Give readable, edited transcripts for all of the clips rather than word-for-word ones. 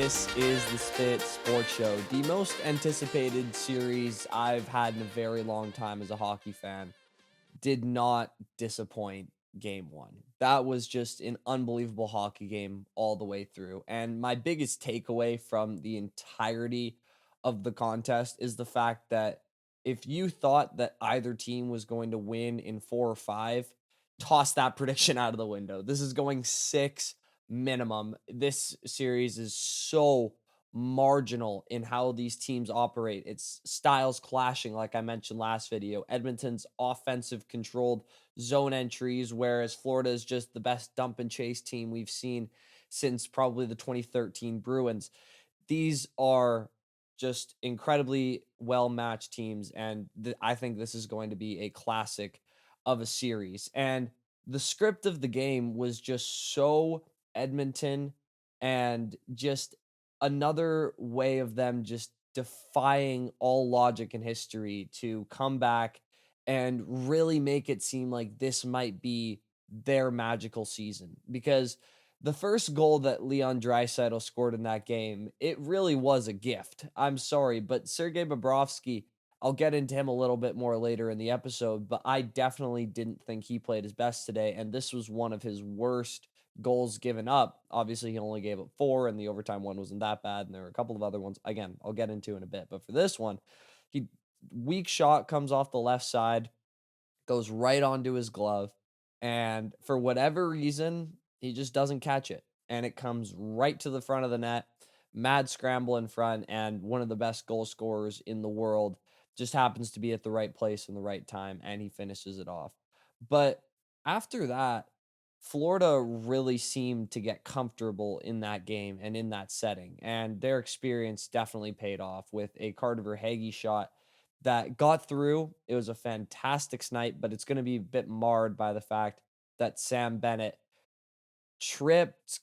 This is the Spit Sports Show, the most anticipated series I've had in a very long time as a hockey fan. Did not disappoint game one. That was just an unbelievable hockey game all the way through. And my biggest takeaway from the entirety of the contest is the fact that if you thought that either team was going to win in 4 or 5, toss that prediction out of the window. This is going six minimum. This series is so marginal in how these teams operate. It's styles clashing, like I mentioned last video. Edmonton's offensive controlled zone entries, whereas Florida is just the best dump and chase team we've seen since probably the 2013 Bruins. These are just incredibly well matched teams, and I think this is going to be a classic of a series. And the script of the game was just so Edmonton and just another way of them just defying all logic and history to come back and really make it seem like this might be their magical season. Because the first goal that Leon Draisaitl scored in that game, it really was a gift. I'm sorry, but Sergei Bobrovsky, I'll get into him a little bit more later in the episode, but I definitely didn't think he played his best today, and this was one of his worst goals given up. Obviously, he only gave up 4, and the overtime one wasn't that bad, and there were a couple of other ones, again, I'll get into in a bit. But for this one, he weak shot comes off the left side, goes right onto his glove, and for whatever reason, he just doesn't catch it, and it comes right to the front of the net. Mad scramble in front, and one of the best goal scorers in the world just happens to be at the right place in the right time, and he finishes it off. But after that, Florida really seemed to get comfortable in that game and in that setting, and their experience definitely paid off with a Carter Verhaeghe shot that got through. It was a fantastic snipe, but it's going to be a bit marred by the fact that Sam Bennett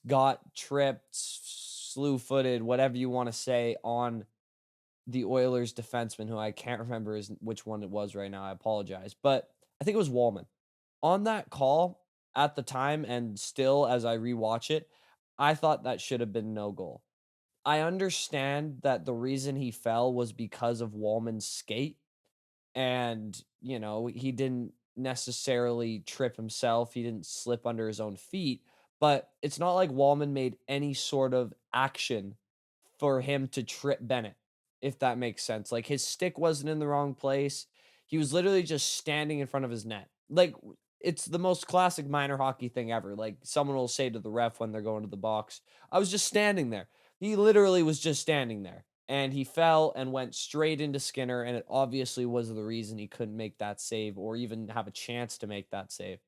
got tripped, slew footed, whatever you want to say, on the Oilers defenseman, who I can't remember which one it was right now. I apologize. But I think it was Wallman. On that call at the time, and still as I rewatch it, I thought that should have been no goal. I understand that the reason he fell was because of Wallman's skate, and he didn't necessarily trip himself, he didn't slip under his own feet, but it's not like Wallman made any sort of action for him to trip Bennett, if that makes sense. Like, his stick wasn't in the wrong place, he was literally just standing in front of his net. Like, it's the most classic minor hockey thing ever. Like, someone will say to the ref when they're going to the box, I was just standing there. He literally was just standing there, and he fell and went straight into Skinner, and it obviously was the reason he couldn't make that save or even have a chance to make that save.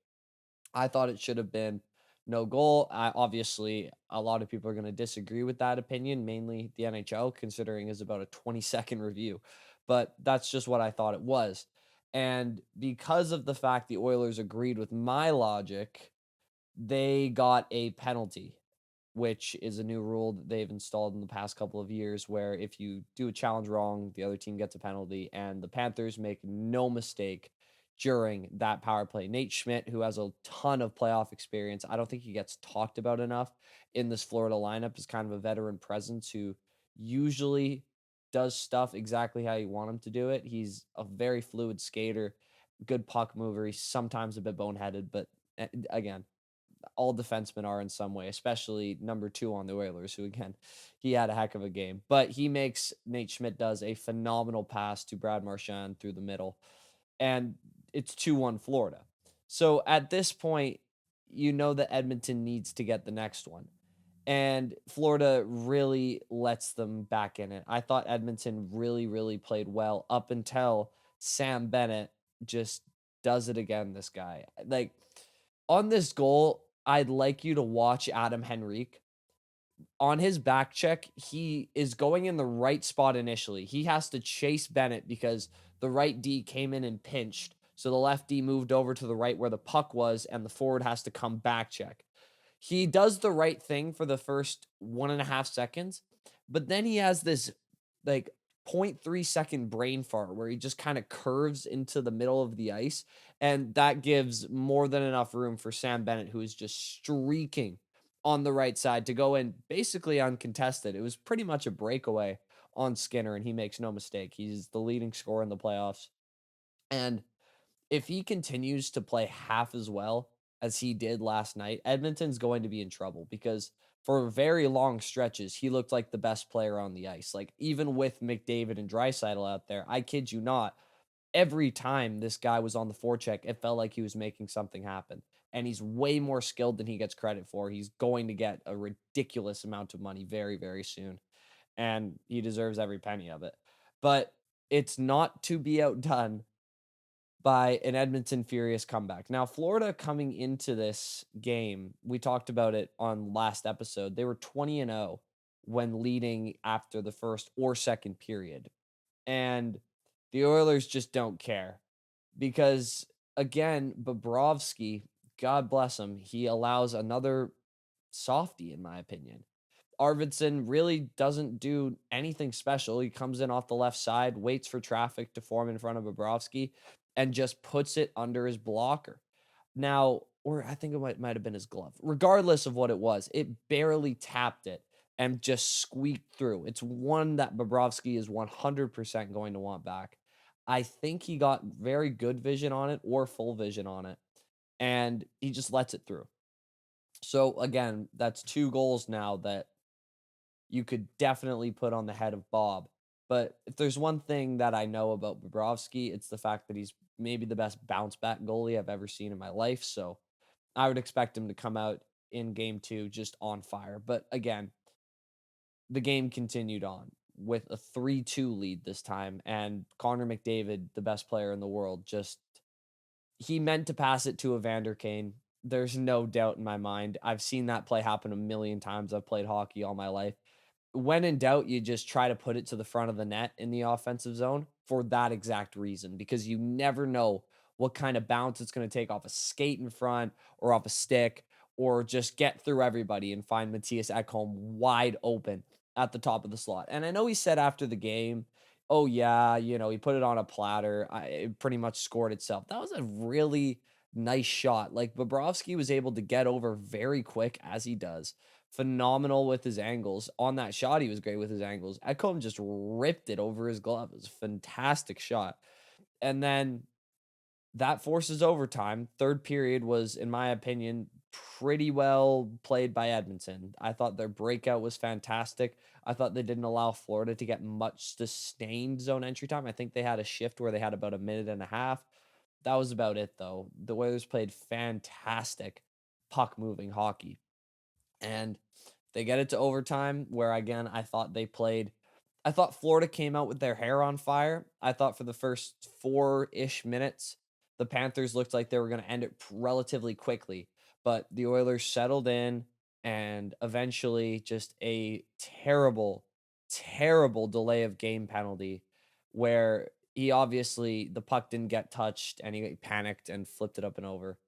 I thought it should have been no goal. Obviously, a lot of people are going to disagree with that opinion, mainly the NHL, considering it's about a 20-second review. But that's just what I thought it was. And because of the fact the Oilers agreed with my logic, they got a penalty, which is a new rule that they've installed in the past couple of years, where if you do a challenge wrong, the other team gets a penalty, and the Panthers make no mistake during that power play. Nate Schmidt, who has a ton of playoff experience, I don't think he gets talked about enough in this Florida lineup, is kind of a veteran presence who usually does stuff exactly how you want him to do it. He's a very fluid skater, good puck mover. He's sometimes a bit boneheaded, but again, all defensemen are in some way, especially number 2 on the Oilers, who again, he had a heck of a game. But Nate Schmidt does a phenomenal pass to Brad Marchand through the middle, and it's 2-1 Florida. So at this point, you know that Edmonton needs to get the next one. And Florida really lets them back in it. I thought Edmonton really, really played well up until Sam Bennett just does it again, this guy. Like, on this goal, I'd like you to watch Adam Henrique. On his back check, he is going in the right spot initially. He has to chase Bennett because the right D came in and pinched. So the left D moved over to the right where the puck was, and the forward has to come back check. He does the right thing for the first 1.5 seconds, but then he has this like 0.3 second brain fart where he just kind of curves into the middle of the ice, and that gives more than enough room for Sam Bennett, who is just streaking on the right side to go in basically uncontested. It was pretty much a breakaway on Skinner, and he makes no mistake. He's the leading scorer in the playoffs. And if he continues to play half as well as he did last night, Edmonton's going to be in trouble because for very long stretches, he looked like the best player on the ice. Like, even with McDavid and Draisaitl out there, I kid you not, every time this guy was on the forecheck, it felt like he was making something happen. And he's way more skilled than he gets credit for. He's going to get a ridiculous amount of money very, very soon. And he deserves every penny of it. But it's not to be outdone by an Edmonton Furious comeback. Now, Florida coming into this game, we talked about it on last episode. They were 20-0 when leading after the first or second period. And the Oilers just don't care because, again, Bobrovsky, God bless him, he allows another softie, in my opinion. Arvidsson really doesn't do anything special. He comes in off the left side, waits for traffic to form in front of Bobrovsky, and just puts it under his blocker. Now, or I think it might have been his glove. Regardless of what it was, it barely tapped it and just squeaked through. It's one that Bobrovsky is 100% going to want back. I think he got very good vision on it or full vision on it, and he just lets it through. So again, that's 2 goals now that you could definitely put on the head of Bob. But if there's one thing that I know about Bobrovsky, it's the fact that he's maybe the best bounce back goalie I've ever seen in my life. So I would expect him to come out in game 2 just on fire. But again, the game continued on with a 3-2 lead this time. And Connor McDavid, the best player in the world, just he meant to pass it to Evander Kane. There's no doubt in my mind. I've seen that play happen a million times. I've played hockey all my life. When in doubt, you just try to put it to the front of the net in the offensive zone for that exact reason, because you never know what kind of bounce it's going to take off a skate in front or off a stick, or just get through everybody and find Matthias Ekholm wide open at the top of the slot. And I know he said after the game, oh, yeah, he put it on a platter. It pretty much scored itself. That was a really nice shot. Like, Bobrovsky was able to get over very quick, as he does. Phenomenal with his angles. On that shot, he was great with his angles. Ekholm just ripped it over his glove. It was a fantastic shot. And then that forces overtime. Third period was, in my opinion, pretty well played by Edmonton. I thought their breakout was fantastic. I thought they didn't allow Florida to get much sustained zone entry time. I think they had a shift where they had about a minute and a half. That was about it, though. The Oilers played fantastic puck moving hockey. And they get it to overtime, where again, I thought Florida came out with their hair on fire. I thought for the first 4-ish minutes, the Panthers looked like they were going to end it relatively quickly. But the Oilers settled in, and eventually just a terrible, terrible delay of game penalty where the puck didn't get touched and he panicked and flipped it up and over,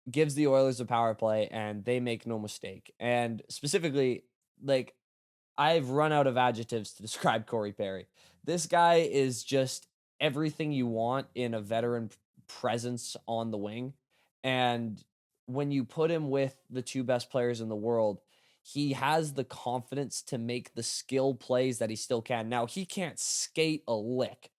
gives the Oilers a power play, and they make no mistake. And specifically, like, I've run out of adjectives to describe Corey Perry. This guy is just everything you want in a veteran presence on the wing. And when you put him with the 2 best players in the world, he has the confidence to make the skill plays that he still can. Now, he can't skate a lick,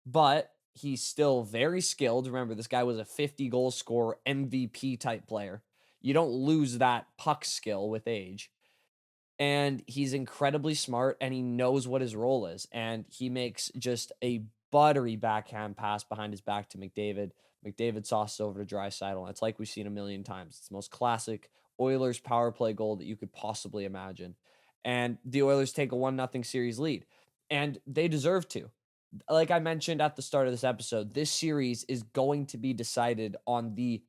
but he's still very skilled. Remember, this guy was a 50-goal scorer, MVP type player. You don't lose that puck skill with age. And he's incredibly smart, and he knows what his role is. And he makes just a buttery backhand pass behind his back to McDavid. McDavid sauces over to Draisaitl. It's like we've seen a million times. It's the most classic Oilers power play goal that you could possibly imagine. And the Oilers take a 1-0 series lead. And they deserve to. Like I mentioned at the start of this episode, this series is going to be decided on the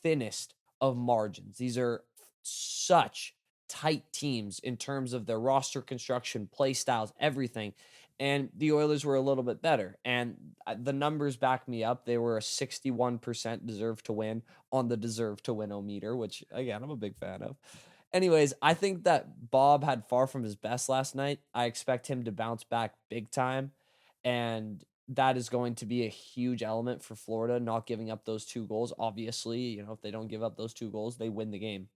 thinnest of margins. These are such tight teams in terms of their roster construction, play styles, everything. And the Oilers were a little bit better. And the numbers back me up. They were a 61% deserve to win on the deserve to win-o-meter, which, again, I'm a big fan of. Anyways, I think that Bob had far from his best last night. I expect him to bounce back big time. And that is going to be a huge element for Florida, not giving up those 2 goals. Obviously, if they don't give up those 2 goals, they win the game.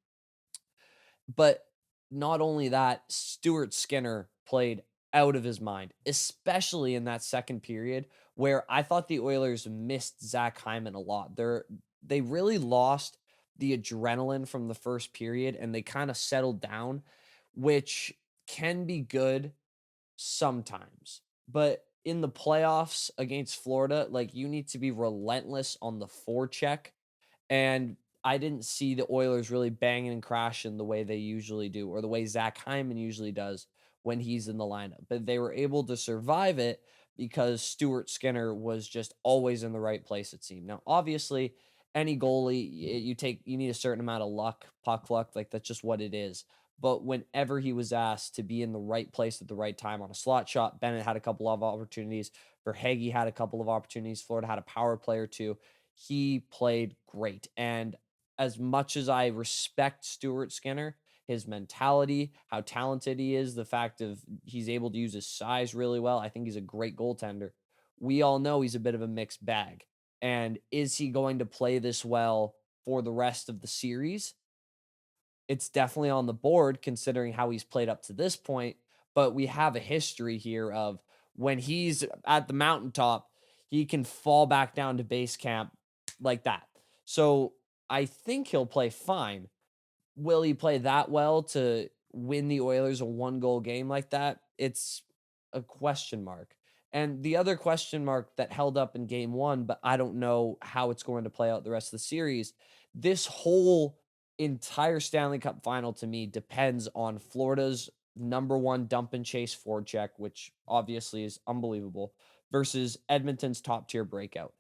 But not only that, Stuart Skinner played out of his mind, especially in that second period where I thought the Oilers missed Zach Hyman a lot. They really lost the adrenaline from the first period and they kind of settled down, which can be good sometimes. But in the playoffs against Florida, like you need to be relentless on the forecheck, and I didn't see the Oilers really banging and crashing the way they usually do, or the way Zach Hyman usually does when he's in the lineup. But they were able to survive it because Stuart Skinner was just always in the right place, it seemed. Now, obviously, any goalie, you need a certain amount of luck, puck luck, like that's just what it is. But whenever he was asked to be in the right place at the right time on a slot shot, Bennett had a couple of opportunities. Verhage had a couple of opportunities. Florida had a power play or two. He played great. And as much as I respect Stuart Skinner, his mentality, how talented he is, the fact of he's able to use his size really well, I think he's a great goaltender. We all know he's a bit of a mixed bag. And is he going to play this well for the rest of the series? It's definitely on the board considering how he's played up to this point, but we have a history here of when he's at the mountaintop, he can fall back down to base camp like that. So I think he'll play fine. Will he play that well to win the Oilers a one-goal game like that? It's a question mark. And the other question mark that held up in game 1, but I don't know how it's going to play out the rest of the series, this whole entire Stanley Cup final to me depends on Florida's number 1 dump and chase forecheck, which obviously is unbelievable, versus Edmonton's top-tier breakout.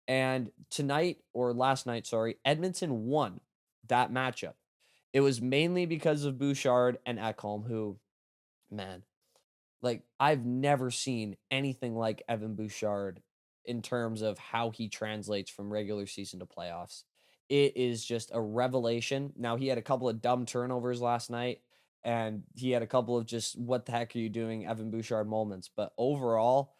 And tonight, or last night, sorry, Edmonton won that matchup. It was mainly because of Bouchard and Ekholm, who, man, like I've never seen anything like Evan Bouchard in terms of how he translates from regular season to playoffs. It is just a revelation. Now he had a couple of dumb turnovers last night, and he had a couple of just what the heck are you doing, Evan Bouchard moments. But overall,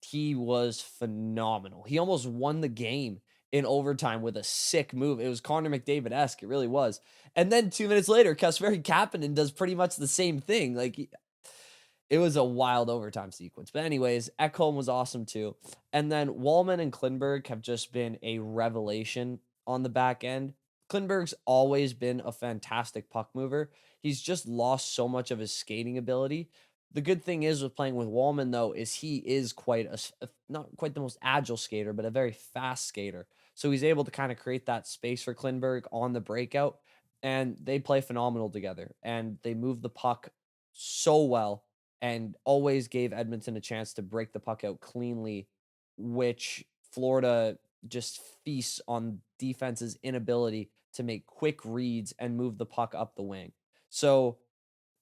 he was phenomenal. He almost won the game in overtime with a sick move. It was Connor McDavid-esque. It really was. And then 2 minutes later, Kasperi Kapanen does pretty much the same thing. Like it was a wild overtime sequence. But anyways, Ekholm was awesome too. And then Wallman and Klingberg have just been a revelation on the back end. Klingberg's always been a fantastic puck mover. He's just lost so much of his skating ability. The good thing is with playing with Wallman though is he is quite not quite the most agile skater, but a very fast skater. So he's able to kind of create that space for Klingberg on the breakout, and they play phenomenal together. And they move the puck so well and always gave Edmonton a chance to break the puck out cleanly, which Florida just feasts on defense's inability to make quick reads and move the puck up the wing. So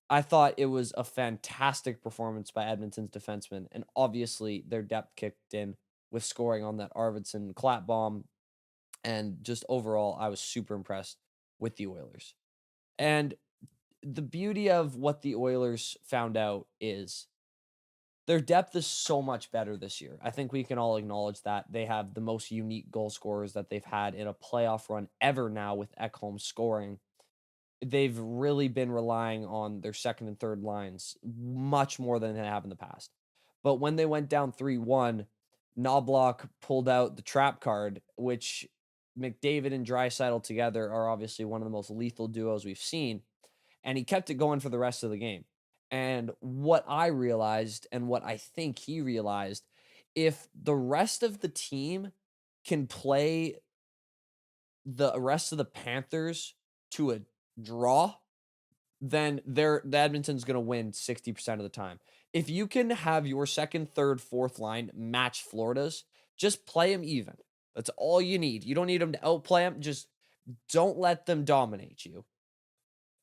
I thought it was a fantastic performance by Edmonton's defensemen, and obviously their depth kicked in with scoring on that Arvidsson clap bomb. And just overall, I was super impressed with the Oilers. And the beauty of what the Oilers found out is their depth is so much better this year. I think we can all acknowledge that they have the most unique goal scorers that they've had in a playoff run ever now with Ekholm scoring. They've really been relying on their second and third lines much more than they have in the past. But when they went down 3-1, Knobloch pulled out the trap card, which McDavid and Draisaitl together are obviously one of the most lethal duos we've seen, and he kept it going for the rest of the game. And what I realized and what I think he realized, if the rest of the team can play the rest of the Panthers to a draw, then the Edmonton's going to win 60% of the time. If you can have your second, third, fourth line match Florida's, just play them even. That's all you need. You don't need them to outplay them. Just don't let them dominate you.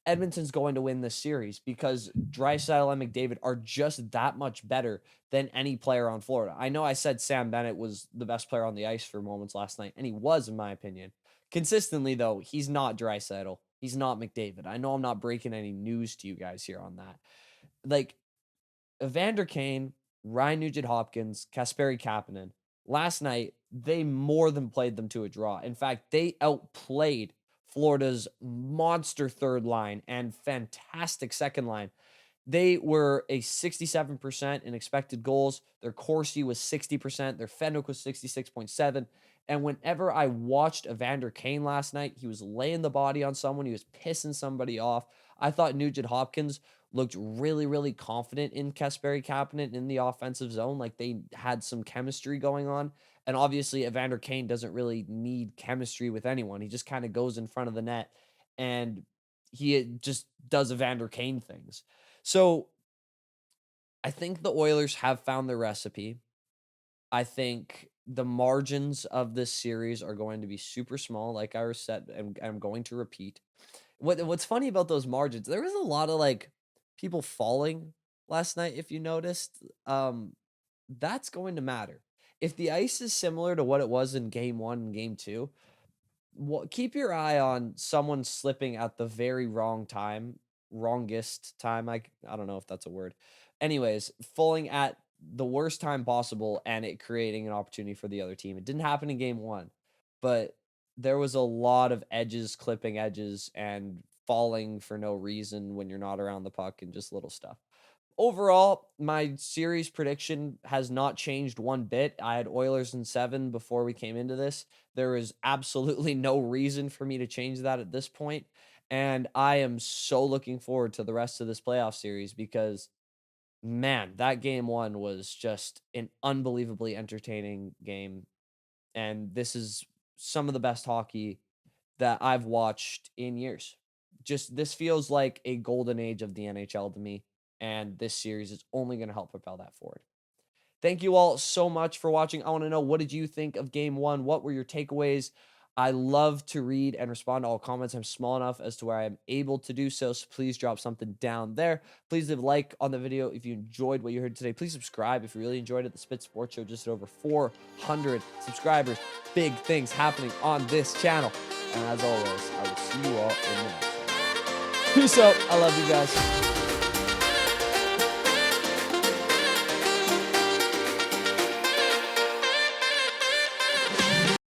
Edmonton's going to win this series because Draisaitl and McDavid are just that much better than any player on Florida. I know I said Sam Bennett was the best player on the ice for moments last night, and he was, in my opinion. Consistently, though, he's not Draisaitl. He's not McDavid. I know I'm not breaking any news to you guys here on that. Like, Evander Kane, Ryan Nugent-Hopkins, Kasperi Kapanen, last night, they more than played them to a draw. In fact, they outplayed Florida's monster third line and fantastic second line. They were a 67% in expected goals. Their Corsi was 60%. Their Fenwick was 66.7. And whenever I watched Evander Kane last night, he was laying the body on someone. He was pissing somebody off. I thought Nugent Hopkins looked really, really confident in Kasperi Kapanen in the offensive zone. Like they had some chemistry going on. And obviously, Evander Kane doesn't really need chemistry with anyone. He just kind of goes in front of the net and he just does Evander Kane things. So I think the Oilers have found their recipe. I think the margins of this series are going to be super small, like I said, and I'm going to repeat. What's funny about those margins, there was a lot of like people falling last night, if you noticed. That's going to matter. If the ice is similar to what it was in game one and game two, keep your eye on someone slipping at the very wrong time, wrongest time. I don't know if that's a word. Anyways, falling at the worst time possible and it creating an opportunity for the other team. It didn't happen in game one, but there was a lot of edges, clipping edges, and falling for no reason when you're not around the puck and just little stuff. Overall, my series prediction has not changed one bit. I had Oilers in 7 before we came into this. There is absolutely no reason for me to change that at this point, and I am so looking forward to the rest of this playoff series because, man, that game 1 was just an unbelievably entertaining game, and this is some of the best hockey that I've watched in years. Just this feels like a golden age of the NHL to me, and this series is only going to help propel that forward. Thank you all so much for watching. I want to know, what did you think of game 1? What were your takeaways? I love to read and respond to all comments. I'm small enough as to where I'm able to do so, so please drop something down there. Please leave a like on the video if you enjoyed what you heard today. Please subscribe if you really enjoyed it. The Spit Sports Show just at over 400 subscribers. Big things happening on this channel. And as always, I will see you all in the next one. Peace out. I love you guys.